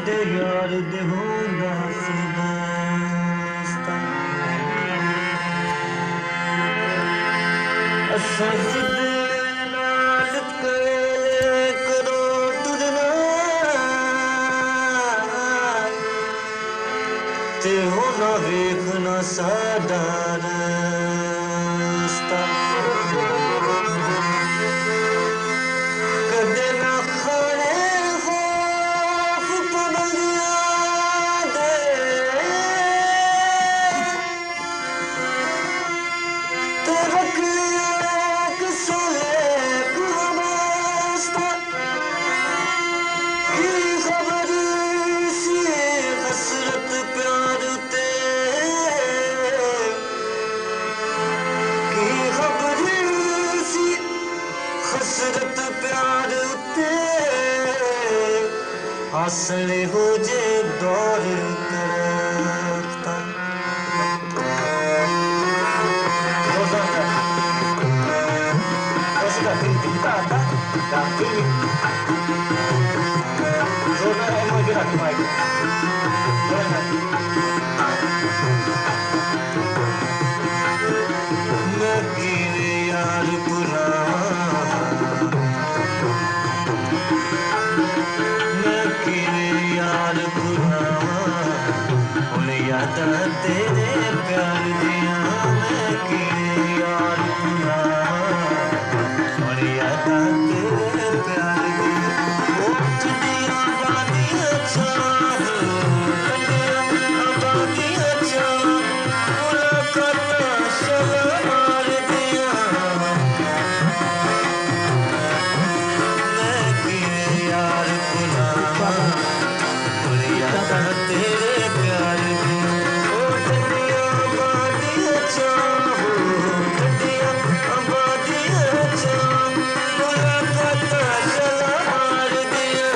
साडे यार दे होंदा सदास्ता असां जिदे नाल करो टुरना ते होना वेखना साडा रास्ता कदे ना खाने खौफ पाबंदियां दे ते रखलिया एक वास्ता की खबर सी हसरत प्यार ते की खबर सी हसरत प्यार ते हासिल हो जे दौर करता puntata da film zona emang gerak baik लकीर यार पुराना लकीर यार पुराना उन्हें याद तेरे प्यार दिया लकीर यार पुराना उन्हें याद तेरे प्यार दिया उठ दिया बादियां चाह बादियां चाह मुलाकात शलवार दिया लकीर यार पुराना उन्हें याद तेरे प्यार दिया उठ दिया बादियां चाह बादियां चाह मुलाकात शलवार दिया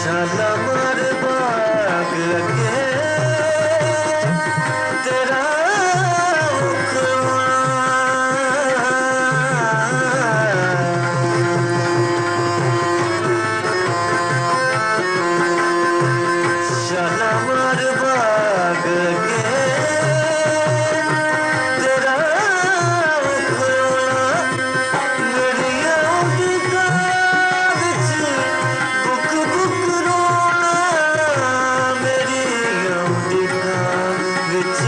शालामार बाग लगे तेरा शालामार बाग लगे तेरा मेरिया उदिका विच बुक बुक रोना मेरी उदिका विच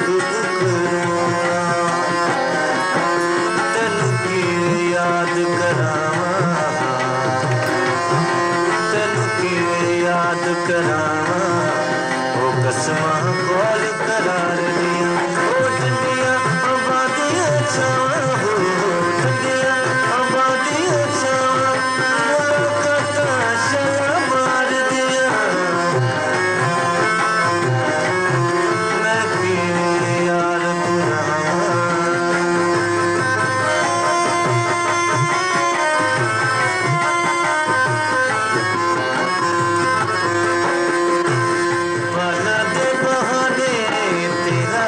बुक बुक रोना तेनू की याद करावां तेनू की याद करावां ओ कसमां कोल करार दिया ओ ठंडिया आबादियां छावां हो ठंडिया आबादियां छावां मुलाकातां शलवार दिया लकीर यार पुराना पाला दे बहाने तेरा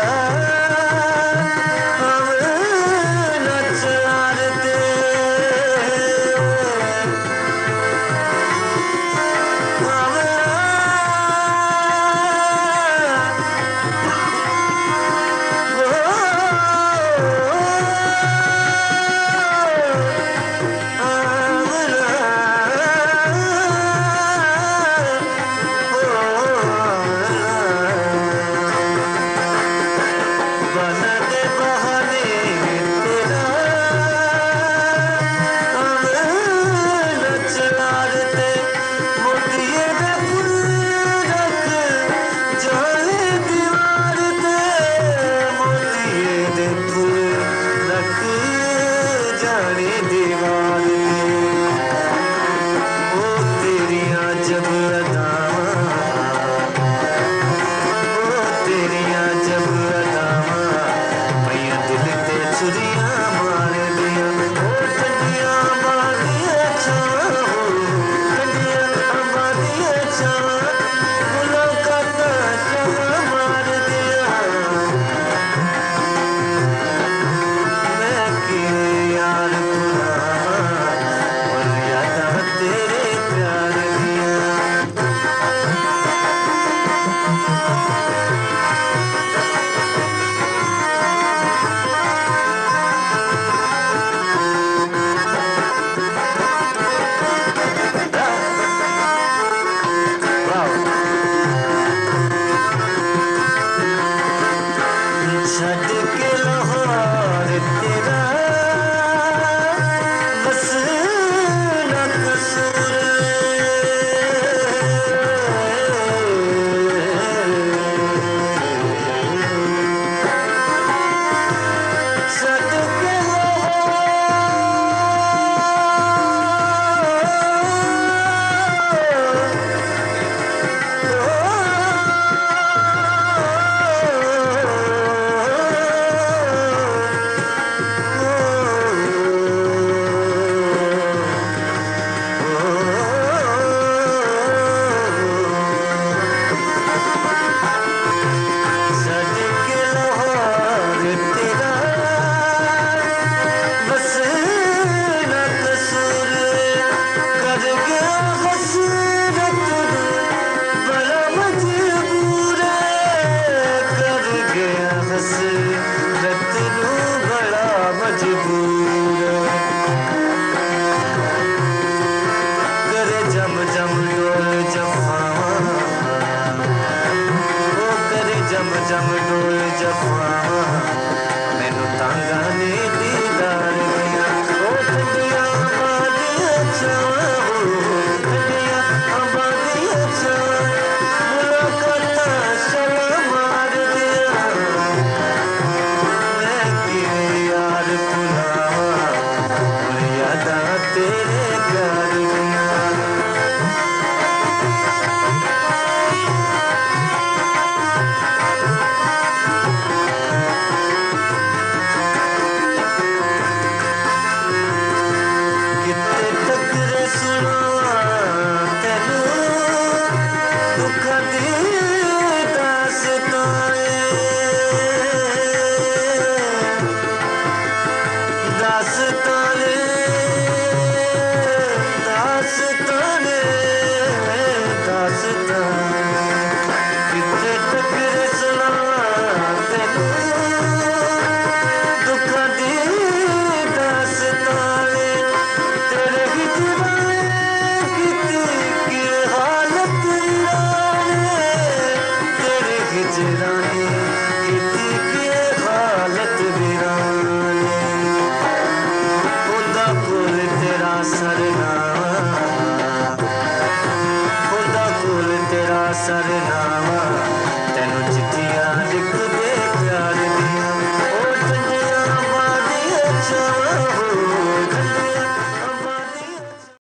जम डोल जफावा मैनू तांगा